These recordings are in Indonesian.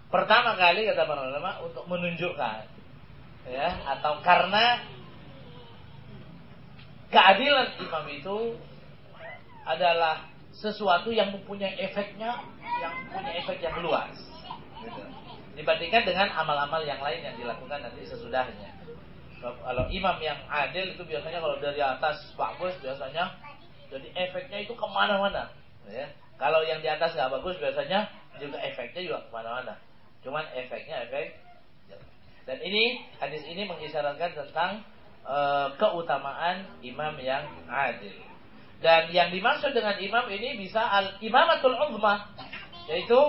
Pertama kali kata para ulama untuk menunjukkan, ya, atau karena keadilan imam itu adalah sesuatu yang mempunyai efeknya, yang punya efek yang luas, gitu. Dibandingkan dengan amal-amal yang lain yang dilakukan nanti sesudahnya. Kalau imam yang adil itu biasanya kalau dari atas bagus, biasanya jadi efeknya itu kemana-mana, ya. Kalau yang di atas nggak bagus, biasanya juga efeknya juga kemana-mana. Cuman efeknya efek. Dan ini hadis ini mengisyaratkan tentang keutamaan imam yang adil. Dan yang dimaksud dengan imam ini bisa al-imamatul uzma, yaitu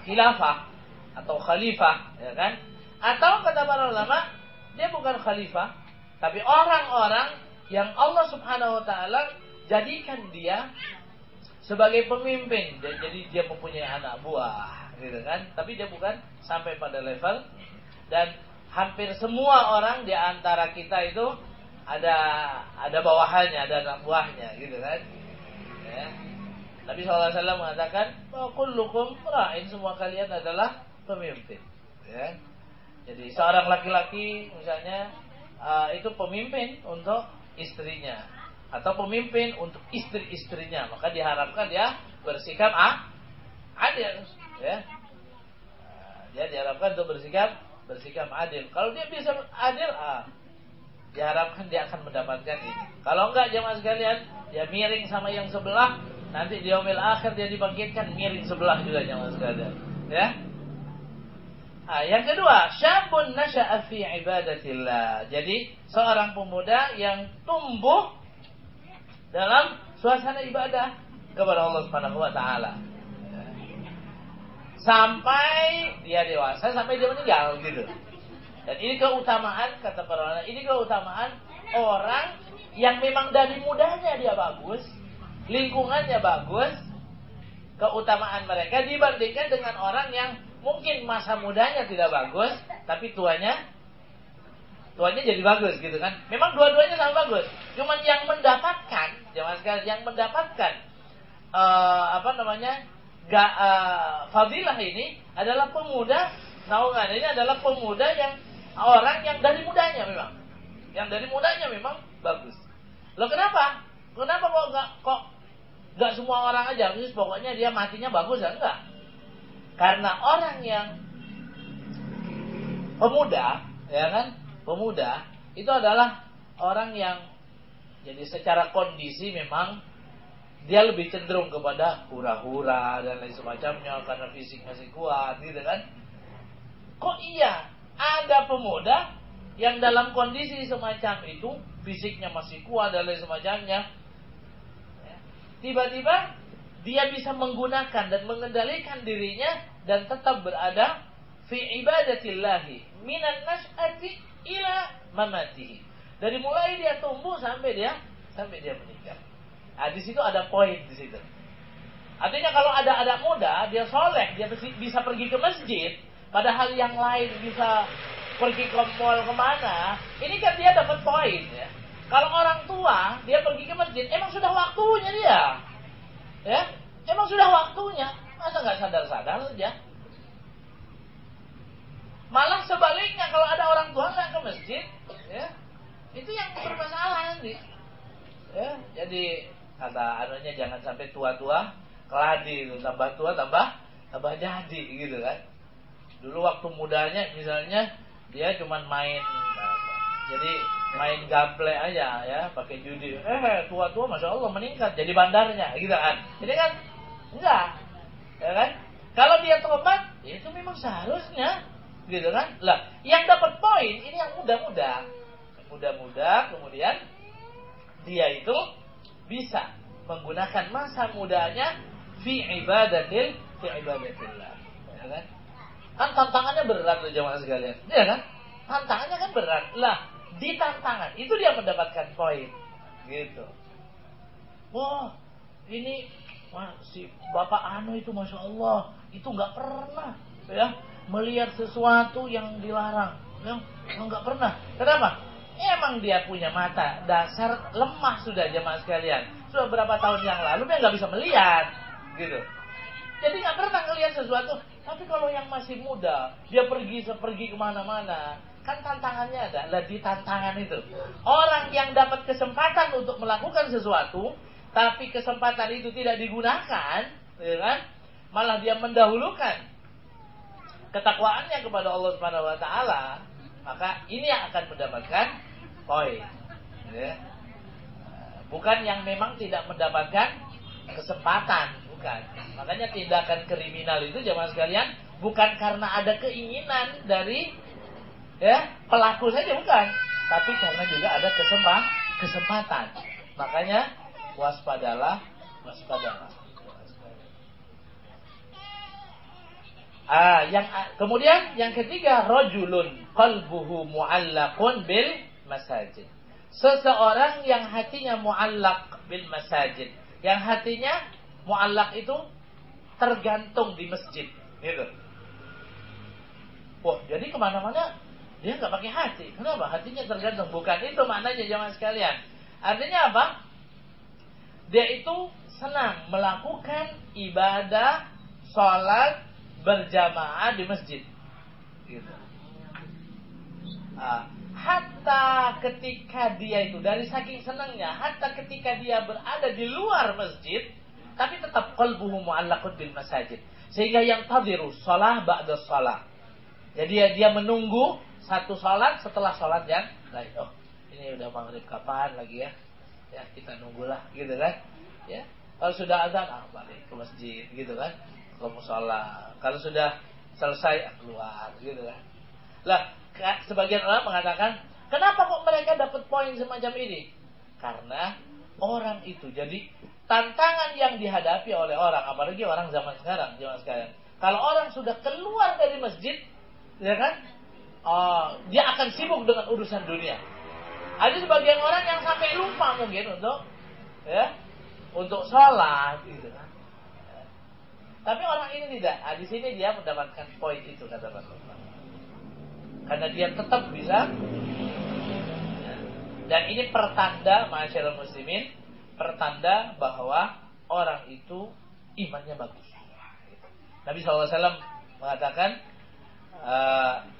khilafah atau khalifah, ya kan? Atau kata para ulama, dia bukan khalifah, tapi orang-orang yang Allah Subhanahu wa taala jadikan dia sebagai pemimpin. Jadi dia mempunyai anak buah, gitu kan? Tapi dia bukan sampai pada level. Dan hampir semua orang di antara kita itu ada bawahannya, ada anak buahnya, gitu kan? Ya. Nabi SAW mengatakan, kullukum ra'in, semua kalian adalah pemimpin. Ya. Jadi seorang laki-laki misalnya itu pemimpin untuk istrinya atau pemimpin untuk istri-istrinya, maka diharapkan dia bersikap adil, ya. Dia diharapkan untuk bersikap adil. Kalau dia bisa adil, diharapkan dia akan mendapatkan ini. Kalau enggak, jemaah sekalian, dia miring sama yang sebelah, nanti di yaumil akhir dia dibangkitkan miring sebelah juga, jemaah sekalian. Ya. Yang kedua, syabun nasha'a fi ibadatillah. Jadi seorang pemuda yang tumbuh dalam suasana ibadah kepada Allah Subhanahu wa taala. Sampai dia dewasa, sampai dia meninggal, gitu. Dan ini keutamaan, kata para ulama, ini keutamaan orang yang memang dari mudanya dia bagus, lingkungannya bagus, keutamaan mereka dibandingkan dengan orang yang mungkin masa mudanya tidak bagus, tapi tuanya jadi bagus, gitu kan. Memang dua-duanya sama bagus. Cuman yang mendapatkan, jangan sekali yang mendapatkan fadilah ini adalah pemuda. Naungan ini adalah pemuda yang orang yang dari mudanya memang, bagus. Loh kenapa? Kenapa kok nggak semua orang aja? Terus pokoknya dia matinya bagus ya? Enggak. Karena orang yang pemuda, ya kan? Pemuda itu adalah orang yang jadi secara kondisi memang dia lebih cenderung kepada hura-hura dan lain semacamnya karena fisik masih kuat, gitu kan? Kok iya ada pemuda yang dalam kondisi semacam itu, fisiknya masih kuat dan lain semacamnya, tiba-tiba dia bisa menggunakan dan mengendalikan dirinya dan tetap berada fi ibadatillahi minan nash'ati ila mamatihi. Dari mulai dia tumbuh sampai dia meninggal. Di situ ada poin di situ. Artinya kalau ada anak muda, dia soleh, dia bisa pergi ke masjid, padahal yang lain bisa pergi ke mall kemana, ini kan dia dapat poin, ya. Kalau orang tua, dia pergi ke masjid, emang sudah waktunya dia, ya, emang sudah waktunya, masa nggak sadar-sadar saja. Malah sebaliknya, kalau ada orang tua nggak ke masjid, ya, itu yang bermasalah nanti, ya. Jadi kata anunya jangan sampai tua-tua keladi, tambah tua tambah jadi, gitu kan. Dulu waktu mudanya misalnya dia cuman main gaple aja, ya, pakai judi. Tua-tua masya Allah meningkat jadi bandarnya, gitu kan. Jadi kan enggak, ya kan. Kalau dia tobat, ya itu memang seharusnya, gitu kan. Lah, yang dapat poin ini yang muda-muda, kemudian dia itu bisa menggunakan masa mudanya fi ibadatillah, ya kan? Kan tantangannya berat loh jemaah sekalian, ya kan? Tantangannya kan berat. Lah, di tantangan itu dia mendapatkan poin, gitu. Wah, ini si Bapak Anu itu masya Allah, itu nggak pernah, ya, melihat sesuatu yang dilarang, yang nggak pernah. Kenapa? Emang dia punya mata dasar lemah sudah jemaah sekalian. Sudah berapa tahun yang lalu dia nggak bisa melihat, gitu. Jadi nggak pernah melihat sesuatu. Tapi kalau yang masih muda, dia pergi kemana-mana, kan tantangannya adalah di tantangan itu. Orang yang dapat kesempatan untuk melakukan sesuatu, tapi kesempatan itu tidak digunakan, ya kan? Malah dia mendahulukan ketakwaannya kepada Allah Subhanahu wa taala, maka ini yang akan mendapatkan poin. Ya. Bukan yang memang tidak mendapatkan kesempatan, bukan. Makanya tindakan kriminal itu jemaah sekalian bukan karena ada keinginan dari pelaku saja, bukan, tapi karena juga ada kesempatan. Makanya waspadalah. Kemudian yang ketiga, rajulun qalbuhu mu'allaqun bil masajid. Seseorang yang hatinya mu'allaq bil masajid. Yang hatinya mu'allaq itu tergantung di masjid, gitu. Wah, jadi kemana-mana dia nggak pakai hati. Kenapa? Hatinya tergantung. Bukan itu maknanya jemaah sekalian. Artinya apa? Dia itu senang melakukan ibadah, sholat berjamaah di masjid, gitu. Hatta ketika dia itu dari saking senangnya, hatta ketika dia berada di luar masjid, tapi tetap qalbuhu mu'allaqun bil masajid. Sehingga yang tadiru shalah ba'da shalah. Jadi dia menunggu satu salat setelah salat yang lain. Oh, ini udah maghrib, kapan lagi ya? Ya, kita nunggulah, gitu kan? Ya. Kalau sudah azan, balik ke masjid, gitu kan? Ke mushola. Kalau sudah selesai, keluar, gitu kan? Lah, sebagian orang mengatakan, kenapa kok mereka dapat poin semacam ini? Karena orang itu, jadi tantangan yang dihadapi oleh orang, apalagi orang zaman sekarang, kalau orang sudah keluar dari masjid, ya kan, dia akan sibuk dengan urusan dunia. Ada sebagian orang yang sampai lupa mungkin untuk sholat, gitu kan. Tapi orang ini tidak. Di sini dia mendapatkan poin itu, kata Rasulullah. Karena dia tetap bisa. Dan ini pertanda, ma'asyiral muslimin, pertanda bahwa orang itu imannya bagus. Nabi SAW mengatakan,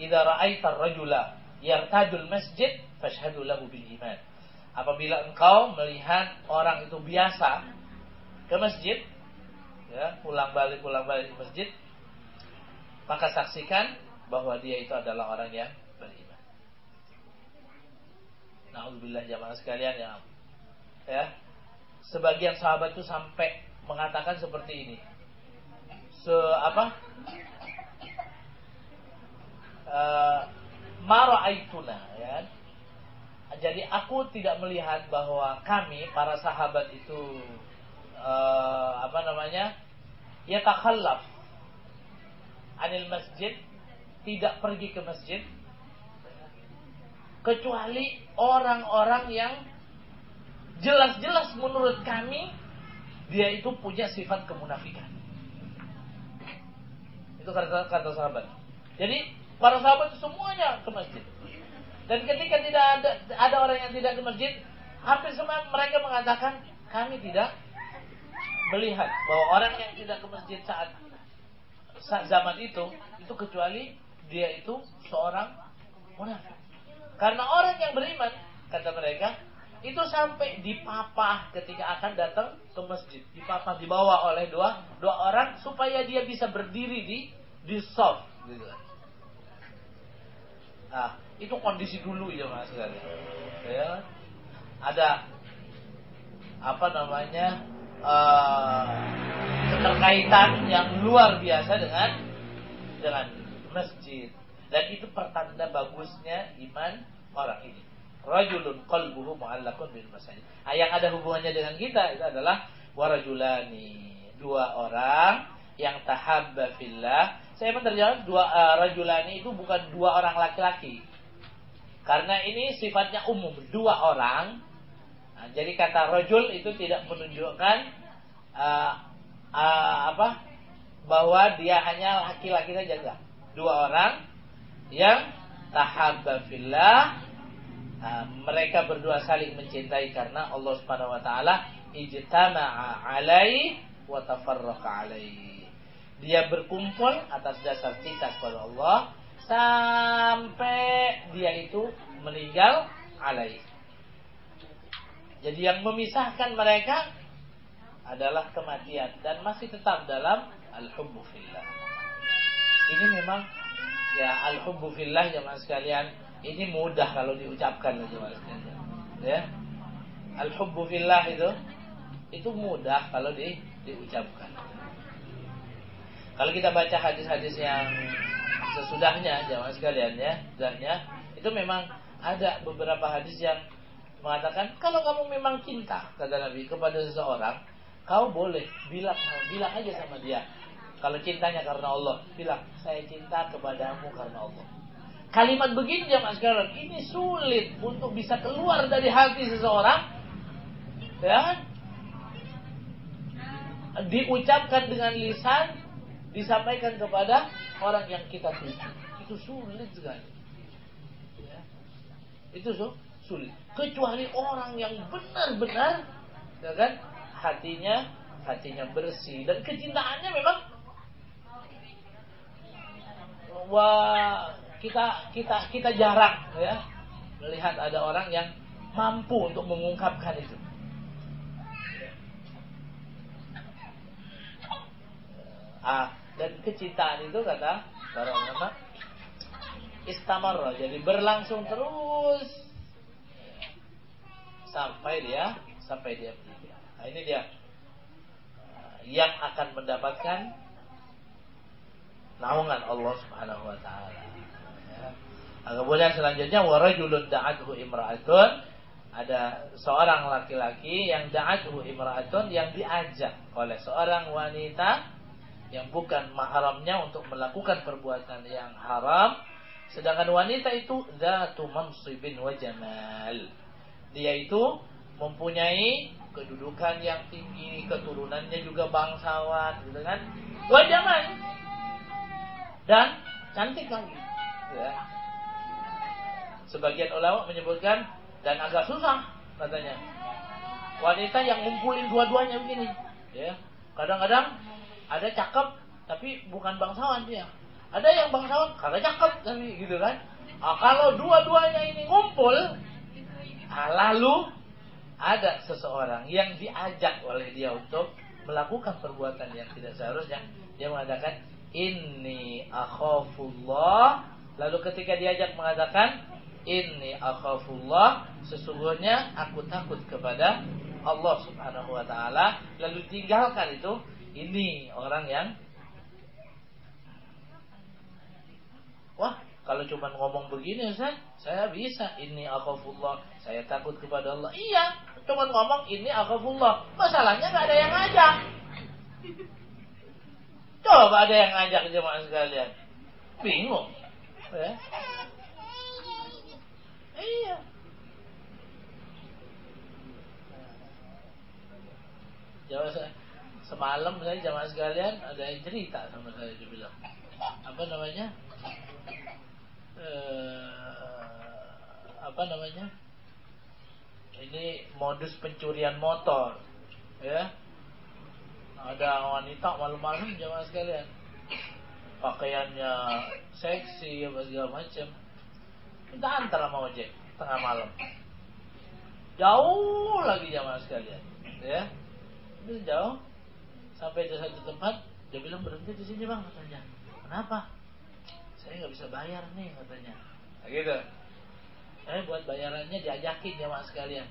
idza ra'aita ar-rajula yartadul masjid fashhadu lahu bil iman. Apabila engkau melihat orang itu biasa ke masjid, pulang balik di masjid, maka saksikan bahwa dia itu adalah orang yang beriman. Na'udzubillah jamaah sekalian, ya. Sebagian sahabat itu sampai mengatakan seperti ini. Ma ra'aituna, ya. Jadi aku tidak melihat bahwa kami para sahabat itu yatakhallaf anil masjid, tidak pergi ke masjid, kecuali orang-orang yang jelas-jelas menurut kami dia itu punya sifat kemunafikan. Itu kata sahabat. Jadi para sahabat semuanya ke masjid. Dan ketika tidak ada orang yang tidak ke masjid, hampir semua mereka mengatakan kami tidak melihat bahwa orang yang tidak ke masjid saat zaman itu kecuali dia itu seorang munafik. Karena orang yang beriman, kata mereka, itu sampai dipapah ketika akan datang ke masjid, dipapah, dibawa oleh dua orang supaya dia bisa berdiri di shaf, gitu. Itu kondisi dulu ya Mas sekalian. Ya. Ada keterkaitan yang luar biasa dengan masjid, dan itu pertanda bagusnya iman orang ini. Rajulun qalbuhu mu'allaqun bil masajid. Yang ada hubungannya dengan kita itu adalah warajulani, dua orang yang tahabba fillah. Saya menerjemahkan rajulani itu bukan dua orang laki-laki, karena ini sifatnya umum, dua orang. Jadi kata rajul itu tidak menunjukkan bahwa dia hanya laki-laki saja, enggak. Dua orang yang tahabba fillah, mereka berdua saling mencintai karena Allah Subhanahu wa taala ijtama'a alaihi wa tafarraqa alaihi. Dia berkumpul atas dasar cinta kepada Allah sampai dia itu meninggal alaih. Jadi yang memisahkan mereka adalah kematian dan masih tetap dalam al-hubbu fillah. Ini memang ya al-hubbu fillah jemaah sekalian, ini mudah kalau diucapkan jemaah sekalian. Ya. Al-hubbu fillah itu mudah kalau diucapkan. Kalau kita baca hadis-hadis yang sesudahnya jemaah sekalian ya, itu memang ada beberapa hadis yang mengatakan kalau kamu memang cinta, kata Nabi, kepada seseorang, kau boleh bilang aja sama dia. Kalau cintanya karena Allah, bilang saya cinta kepadamu karena Allah. Kalimat begini jemaah sekalian, ini sulit untuk bisa keluar dari hati seseorang, ya, diucapkan dengan lisan, disampaikan kepada orang yang kita tuju. Itu sulit sekali. Ya. Itu sulit. Kecuali orang yang benar-benar, ya kan, hatinya bersih dan kecintaannya memang kita jarang ya melihat ada orang yang mampu untuk mengungkapkan itu. Dan kecintaan itu kata para ulama istamarra, jadi berlangsung terus sampai dia meninggal. Nah, ini dia yang akan mendapatkan naungan Allah Subhanahu wa taala. Ya. Kemudian selanjutnya warajulun da'athu imra'atun, ada seorang laki-laki yang da'athu imra'atun, yang diajak oleh seorang wanita yang bukan mahramnya untuk melakukan perbuatan yang haram, sedangkan wanita itu dzatu mansibin wa jamal. Dia itu mempunyai kedudukan yang tinggi, keturunannya juga bangsawan, gitu kan? Wa jamal. Dan cantik lagi. Ya. Sebagian ulama menyebutkan dan agak susah katanya. Wanita yang ngumpulin dua-duanya begini, ya. Kadang-kadang ada cakep tapi bukan bangsawan dia. Ada yang bangsawan kagak cakep tapi gitu kan. Kalau dua-duanya ini ngumpul, lalu ada seseorang yang diajak oleh dia untuk melakukan perbuatan yang tidak seharusnya, dia mengatakan inni akhafullah. Lalu ketika diajak mengatakan inni akhafullah, sesungguhnya aku takut kepada Allah Subhanahu wa taala, lalu tinggalkan itu. Ini orang yang wah, kalau cuma ngomong begini Ustaz, saya bisa ini akhafullah, saya takut kepada Allah. Iya, cuma ngomong ini akhafullah. Masalahnya enggak ada yang ngajak. Coba ada yang ngajak jemaah sekalian. Bingung. Ya. Iya. Jawab saya. Semalam saya jamaah sekalian ada yang cerita sama saya, dia bilang apa namanya ini modus pencurian motor, ya. Ada wanita malam-malam jamaah sekalian, pakaiannya seksi apa segala macam, minta antar sama ojek tengah malam, jauh lagi jamaah sekalian, ya, itu jauh. Sampai di satu tempat, dia bilang berhenti di sini bang, katanya. Kenapa? Saya nggak bisa bayar nih, katanya. Nah, gitu. Buat bayarannya diajakin jamaah sekalian.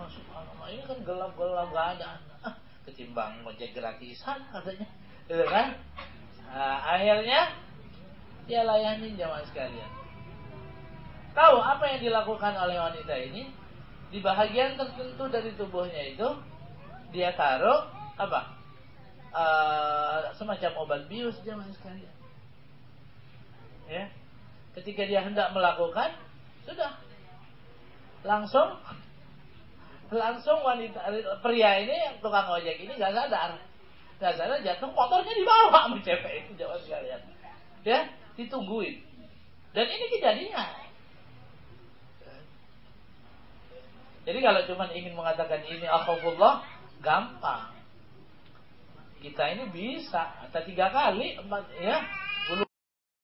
Oh subhanallah, ini kan gelap-gelap gak ada. Ketimbang ngojek gratisan, katanya. Gitu kan? Akhirnya dia layanin jamaah sekalian. Tahu apa yang dilakukan oleh wanita ini? Di bahagian tertentu dari tubuhnya itu dia taruh apa? Semacam obat bius jemaah sekalian. Ya. Ketika dia hendak melakukan, sudah langsung wanita pria ini, tukang ojek ini nggak sadar jatuh, motornya dibawa sama cewek itu jemaah sekalian. Ya, ditungguin. Dan ini kejadian. Jadi kalau cuma ingin mengatakan ini akhafullah, gampang. Kita ini bisa, atau 3 kali, 4, ya.